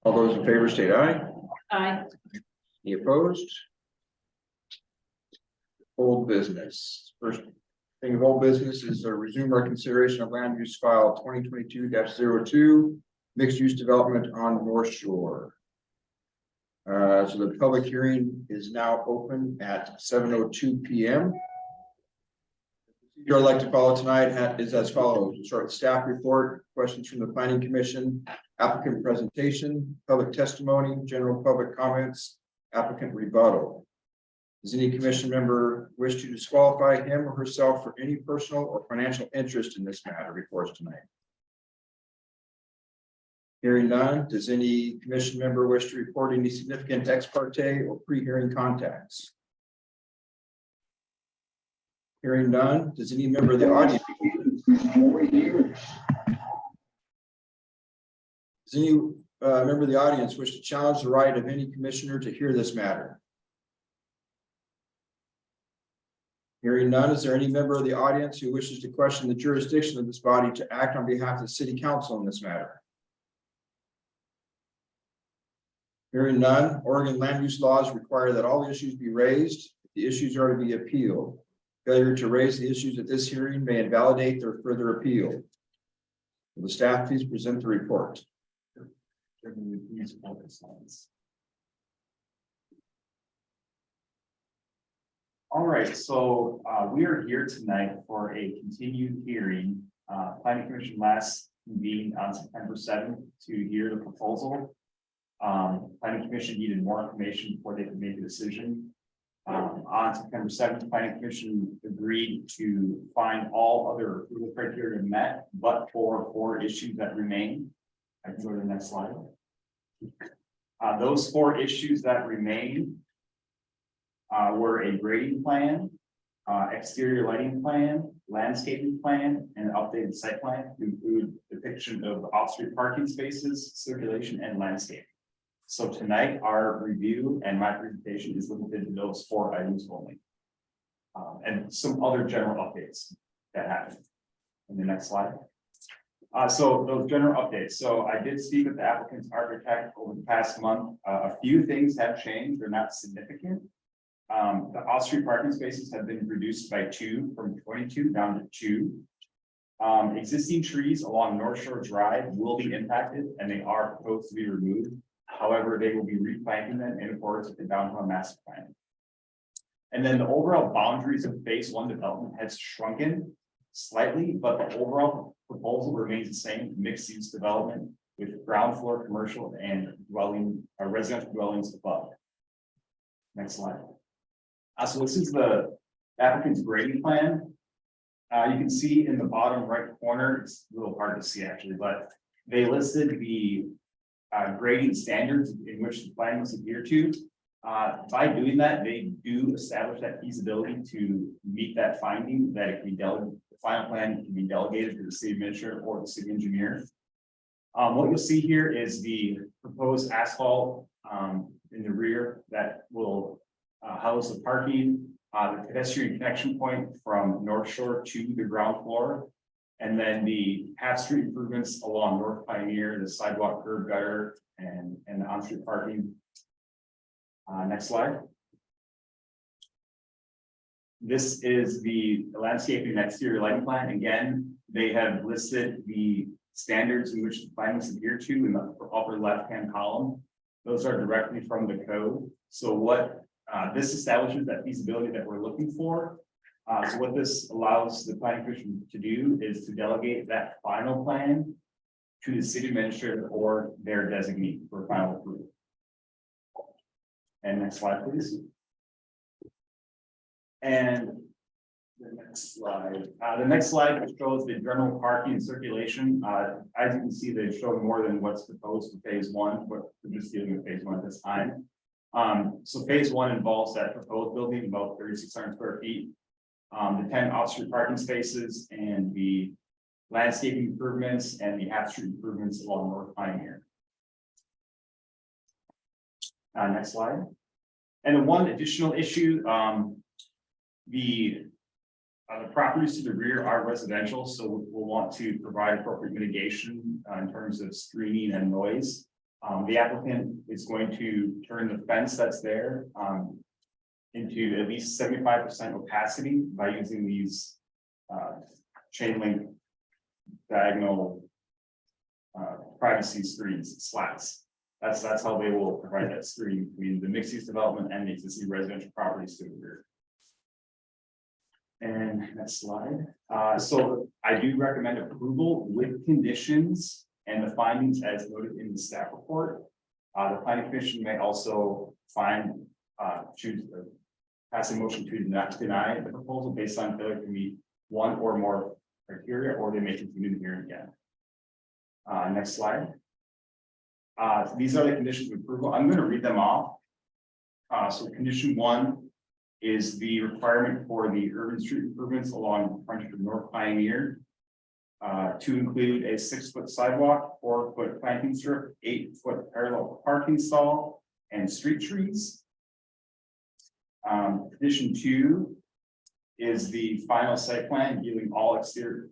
All those in favor state aye. Aye. Any opposed? Old business. First thing of old business is a resume our consideration of land use file 2022-02 mixed use development on North Shore. So the public hearing is now open at 7:02 p.m. I'd like to follow tonight is as follows. We'll start with staff report, questions from the planning commission, applicant presentation, public testimony, general public comments, applicant rebuttal. Does any commission member wish to disqualify him or herself for any personal or financial interest in this matter before us tonight? Hearing none, does any commission member wish to report any significant ex parte or pre-hearing contacts? Hearing none, does any member of the audience? Does any member of the audience wish to challenge the right of any commissioner to hear this matter? Hearing none, is there any member of the audience who wishes to question the jurisdiction of this body to act on behalf of the city council in this matter? Hearing none, Oregon land use laws require that all issues be raised. The issues are to be appealed. Failure to raise the issues at this hearing may invalidate their further appeal. Will the staff please present the report? All right, so we are here tonight for a continued hearing. Planning Commission last convened on September 7th to hear the proposal. Planning Commission needed more information before they could make a decision. On September 7th, Planning Commission agreed to find all other approval criteria met, but for 4 issues that remain. I can go to the next slide. Those 4 issues that remain were a grading plan, exterior lighting plan, landscaping plan, and an updated site plan to include depiction of off-street parking spaces, circulation, and landscape. So tonight, our review and my presentation is limited to those 4 items only. And some other general updates that happened. In the next slide. So those general updates. So I did speak with the applicant's architect over the past month. A few things have changed. They're not significant. The off-street parking spaces have been reduced by 2 from 22 down to 2. Existing trees along North Shore Drive will be impacted and they are proposed to be removed. However, they will be replanting them in accordance with the downtown master plan. And then the overall boundaries of phase 1 development has shrunken slightly, but the overall proposal remains the same: mixed use development with ground floor commercial and residential dwellings above. Next slide. So this is the applicant's grading plan. You can see in the bottom right corner, it's a little hard to see actually, but they listed the grading standards in which the plan must adhere to. By doing that, they do establish that feasibility to meet that finding that it can be delegated. The final plan can be delegated to the city administrator or the city engineer. What you'll see here is the proposed asphalt in the rear that will house the parking, the pedestrian connection point from North Shore to the ground floor, and then the half street improvements along North Pioneer, the sidewalk, curb, gutter, and the on-street parking. Next slide. This is the landscaping and exterior lighting plan. Again, they have listed the standards in which the plan is adhered to in the upper left-hand column. Those are directly from the code. So what this establishes that feasibility that we're looking for. So what this allows the planning commission to do is to delegate that final plan to the city administrator or their designee for final approval. And next slide, please. And the next slide. The next slide shows the general parking and circulation. As you can see, they show more than what's proposed for phase 1, but we're just dealing with phase 1 at this time. So phase 1 involves that proposed building, about 3,600 square feet. The 10 off-street parking spaces and the landscaping improvements and the half-street improvements along North Pioneer. Next slide. And the one additional issue, the properties to the rear are residential, so we'll want to provide appropriate mitigation in terms of screening and noise. The applicant is going to turn the fence that's there into at least 75% opacity by using these chain link diagonal privacy screens, slats. That's how they will provide that screen between the mixed use development and the existing residential properties to the rear. And next slide. So I do recommend approval with conditions and the findings as noted in the staff report. The planning commission may also pass a motion to not deny the proposal based on failure to meet one or more criteria, or they may continue the hearing again. Next slide. These are the conditions of approval. I'm going to read them off. So condition 1 is the requirement for the urban street improvements along the frontage of North Pioneer to include a 6-foot sidewalk, 4-foot planting strip, 8-foot parallel parking stall, and street trees. Condition 2 is the final site plan detailing all exterior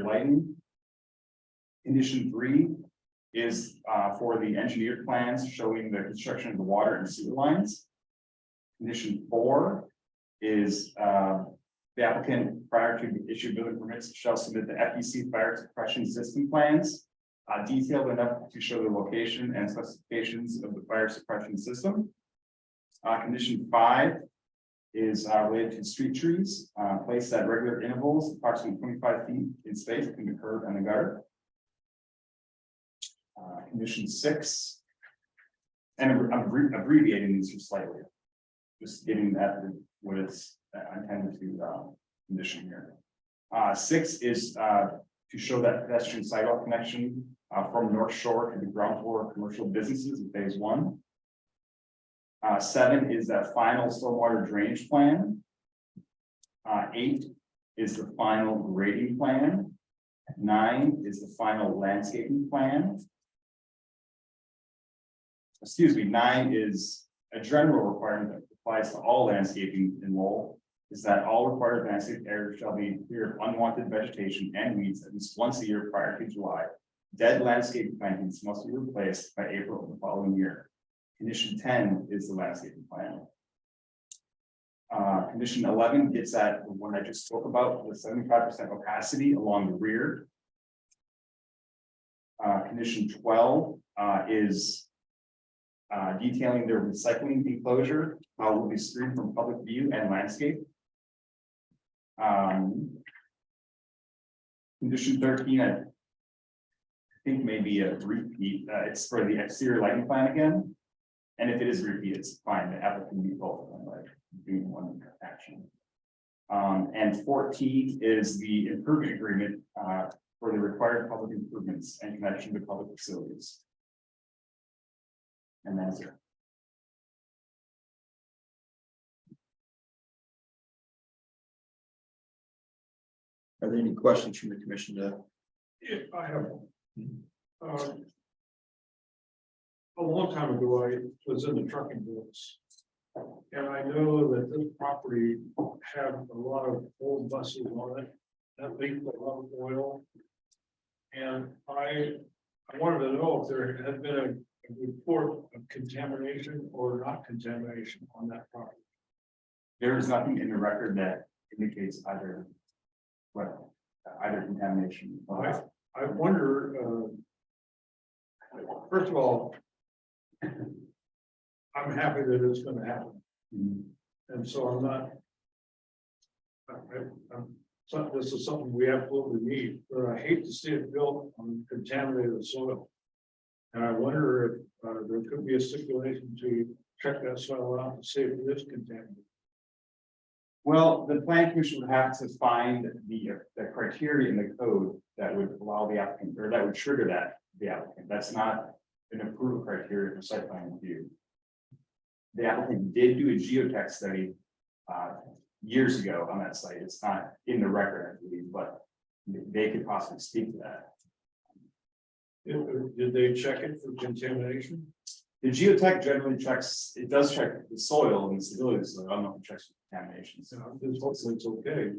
lighting. Condition 3 is for the engineered plans showing the construction of the water and sewer lines. Condition 4 is the applicant, prior to the issue of building permits, shall submit the FEC fire suppression system plans detailed enough to show the location and specifications of the fire suppression system. Condition 5 is related to street trees placed at regular intervals, approximately 25 feet in space between the curb and the gutter. Condition 6, and I'm abbreviating these just slightly, just getting that what it's intended to condition here. 6 is to show that pedestrian sidewalk connection from North Shore to the ground floor commercial businesses in phase 1. 7 is that final stormwater drainage plan. 8 is the final grading plan. 9 is the final landscaping plan. 9 is a general requirement that applies to all landscaping in Lowell, is that all required landscape areas shall be clear of unwanted vegetation and weeds at least once a year prior to July. Dead landscape plantings must be replaced by April of the following year. Condition 10 is the landscaping plan. Condition 11 gets at the one I just spoke about, the 75% opacity along the rear. Condition 12 is detailing their recycling enclosure will be screened from public view and landscape. Condition 13, I think maybe a repeat. It's for the exterior lighting plan again. And if it is repeat, it's fine. The applicant can be both of them, like doing one action. And 14 is the improvement agreement for the required public improvements and connection to public facilities. And that's it. Are there any questions from the commission? Yeah, I have a long time ago, I was in the trucking business, and I know that this property had a lot of old buses on it that leaked a lot of oil, and I wanted to know if there had been a report of contamination or not contamination on that property. There is nothing in the record that indicates either contamination. I wonder, first of all, I'm happy that it's going to happen. Mm-hmm. And so I'm not, this is something we absolutely need, but I hate to see it built on contaminated soil. And I wonder if there could be a stipulation to check that soil out and see if it is contaminated. Well, the planning commission would have to find the criteria in the code that would allow the applicant, or that would trigger the applicant. That's not an approval criteria for site plan review. The applicant did do a geotech study years ago on that site. It's not in the record, I believe, but they could possibly speak to that. Did they check it for contamination? The geotech generally checks, it does check the soil and the stability of the soil. I don't know if it checks for contamination. So hopefully it's okay.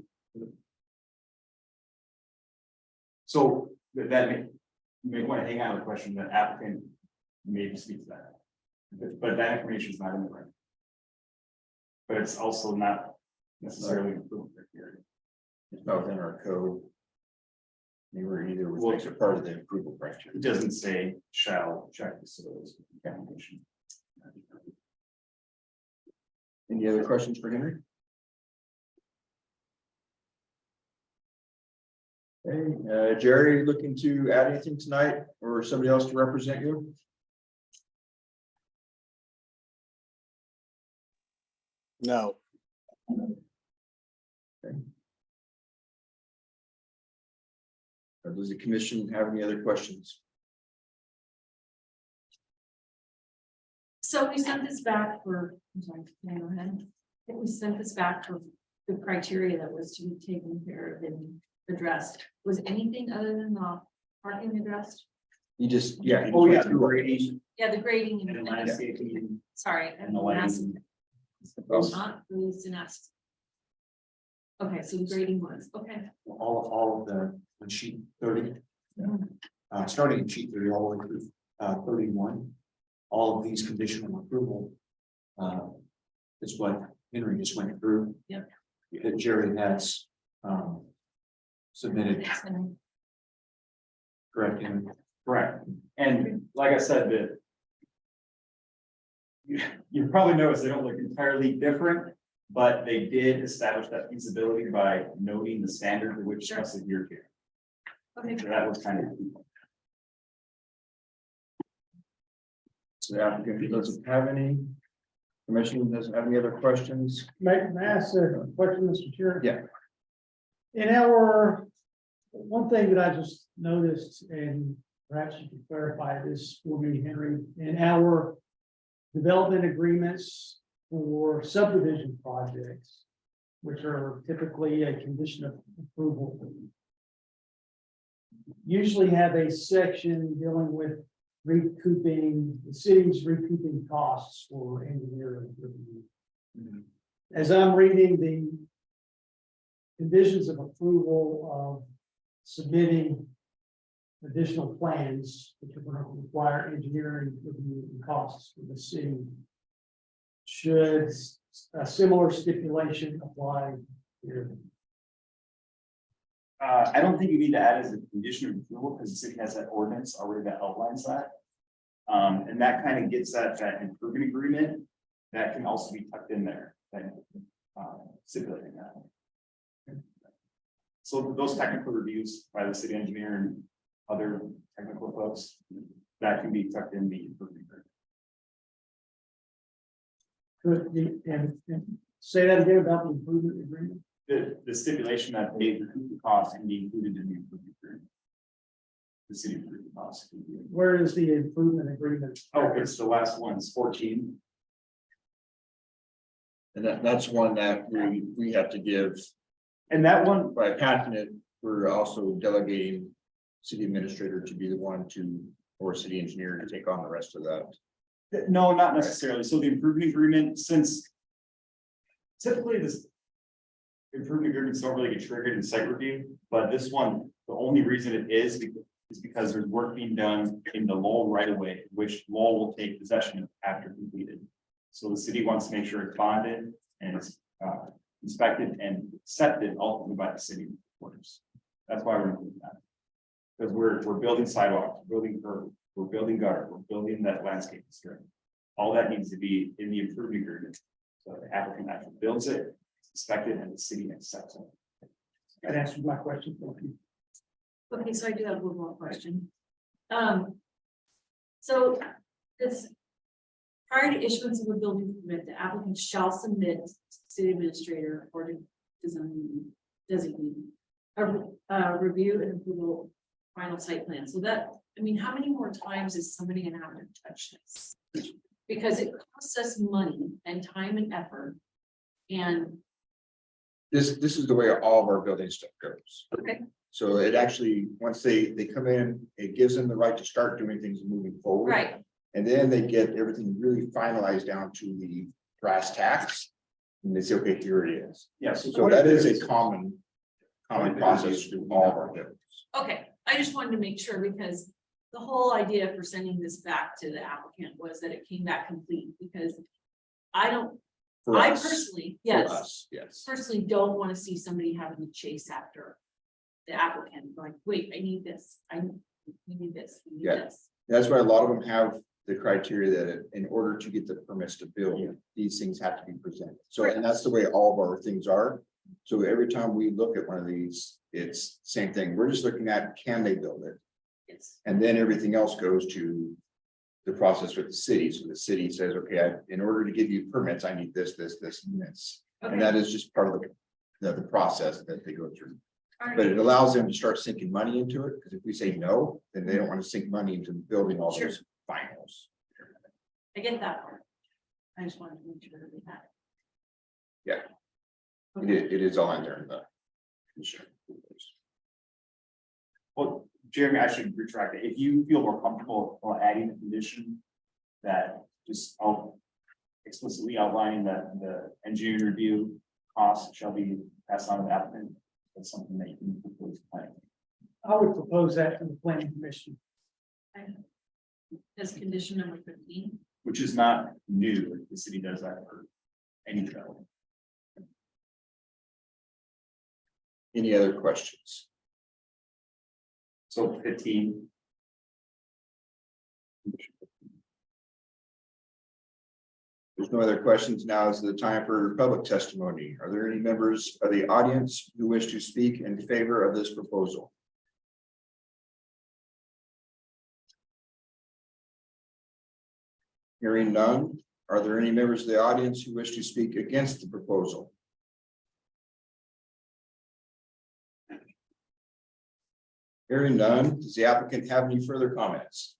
So that You may want to hang on to the question that applicant maybe speaks to that. But that information is not in the record. But it's also not necessarily approved criteria. It's not within our code. They were either Well, makes it part of the approval criteria. It doesn't say shall check the soils contamination. Any other questions for Henry? Okay, Jerry, looking to add anything tonight or somebody else to represent you? No. Or does the commission have any other questions? So we sent this back for, I'm sorry, can I go ahead? We sent this back for the criteria that was to be taken care of and addressed. Was anything other than the parking addressed? You just, yeah. Oh, yeah, the grading Yeah, the grading and and, landscaping sorry, and the I'm asking, lighting. was not released and asked. Okay, so the grading was, okay. All of the on sheet 30, starting in sheet 30 all the way through 31, all of these conditional approval is what Henry just went through. Yep. That Jerry has submitted, And correct? Henry? Correct. And like I said, you probably noticed they don't look entirely different, but they did establish that feasibility by noting the standard to which Sure. was adhered to. Okay, So that was kind of. So the applicant doesn't have any. Commission doesn't have any other questions? May I ask a question, Mr. Chair? Yeah. In our, one thing that I just noticed, and perhaps you can clarify this for me, Henry, in our development agreements for subdivision projects, which are typically a condition of approval, usually have a section dealing with recouping, the city's recouping costs for engineering review. As I'm reading the conditions of approval of submitting additional plans, which are going to require engineering review and costs for the city, should a similar stipulation apply here? I don't think you need to add as a condition of approval because the city has that ordinance already that outlines that. And that kind of gets at that improvement agreement that can also be tucked in there, that stipulating that. So those technical reviews by the city engineer and other technical folks, that can be tucked in the improvement agreement. Could the, and say that again about the improvement agreement? The stipulation that they recoup the cost can be included in the improvement agreement. The city approved the cost. Where is the improvement agreement? Oh, it's the last one, it's 14. And that's one that we have to give And that one, by passing it. We're also delegating city administrator to be the one to, or city engineer to take on the rest of that. no, not necessarily. So the improvement agreement, since typically this improvement agreements don't really get triggered in site review, but this one, the only reason it is because there's work being done in the Lowell right of way, which Lowell will take possession of after completed. So the city wants to make sure it's bonded and it's inspected and accepted ultimately by the city orders. That's why we're including that. Because we're building sidewalks, building curb, we're building gutter, we're building that landscape strip. All that needs to be in the improvement agreement. So the applicant actually builds it, it's inspected, and the city accepts it. That answers my question. Thank you. okay, so I do have one more question. So this prior to issuance of a building permit, the applicant shall submit to city administrator or to design designee a review and approval final site plan. So that, I mean, how many more times is somebody gonna have to touch this? Because it costs us money and time and effort. And This is the way all of our building stuff goes. okay, So it actually, once they come in, it gives them the right to start doing things and moving forward. right, And then they get everything really finalized down to the brass tacks. And they say, okay, here it is. Yes. So that is a common process through all of our buildings. okay, I just wanted to make sure because the whole idea for sending this back to the applicant was that it came back complete, because I don't, For I us. personally, For yes, us, yes. personally don't want to see somebody having to chase after the applicant, like, wait, I need this, we need this, we need Yeah. this. That's why a lot of them have the criteria that in order to get the permits to build, these things have to be presented. So, and that's the way all of our things are. So every time we look at one of these, it's same thing. We're just looking at, can they build it? Yes. And then everything else goes to the process with the city. So the city says, okay, in order to give you permits, I need this, this, this, and this. And Okay, that is just part of the process that they go through. all But right, it allows them to start sinking money into it, because if we say no, then they don't want to sink money into building all those finals. I get that part. I just wanted to make sure that we had it. Yeah. Okay. It is all in there. Sure. Well, Jeremy, I should retract it. If you feel more comfortable adding a condition that just explicitly outlining that the engineering review costs shall be passed on to the applicant, that's something that you can propose to planning. I would propose that to the planning commission. As condition number 15. Which is not new. The city does that for any development. Any other questions? So 15. There's no other questions. Now is the time for public testimony. Are there any members of the audience who wish to speak in favor of this proposal? Hearing none, are there any members of the audience who wish to speak against the proposal? Hearing none, does the applicant have any further comments?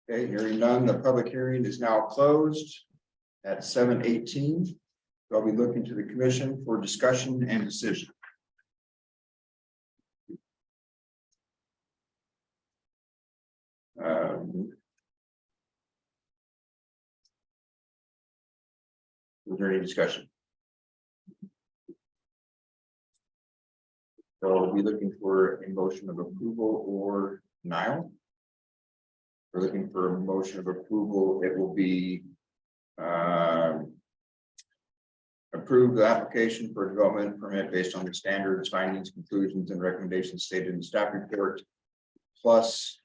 Okay, hearing none, the public hearing is now closed at 7:18. I'll be looking to the commission for discussion and decision. Was there any discussion? So we'll be looking for a motion of approval or denial. We're looking for a motion of approval. It will be approve the application for a development permit based on the standards, findings, conclusions, and recommendations stated in the staff report, plus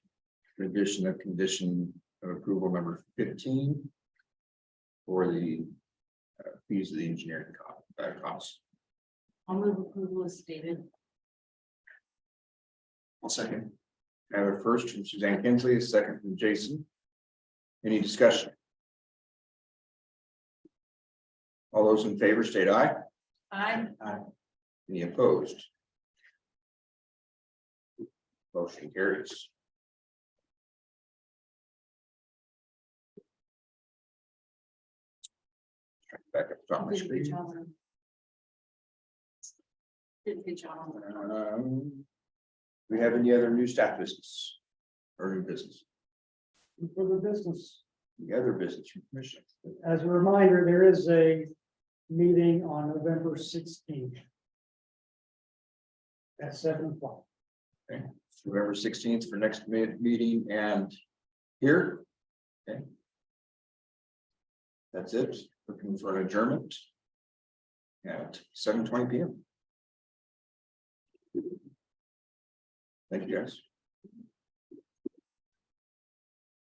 revision of condition of approval number 15 for the fees of the engineering costs. I'll move approval as stated. I'll second. I have a first from Suzanne Kinsley, a second from Jason. Any discussion? All those in favor state aye. Aye. Any opposed? Motion carries. Back up top of my Did a good screen. job on it. Did a good job on it. Do we have any other new staff business or new business? For the business, The other business from commission. as a reminder, there is a meeting on November 16th. At 7:00. November 16th for next meeting and here. Okay. That's it. Looking for an adjournment. At 7:20 PM. Thank you, guys.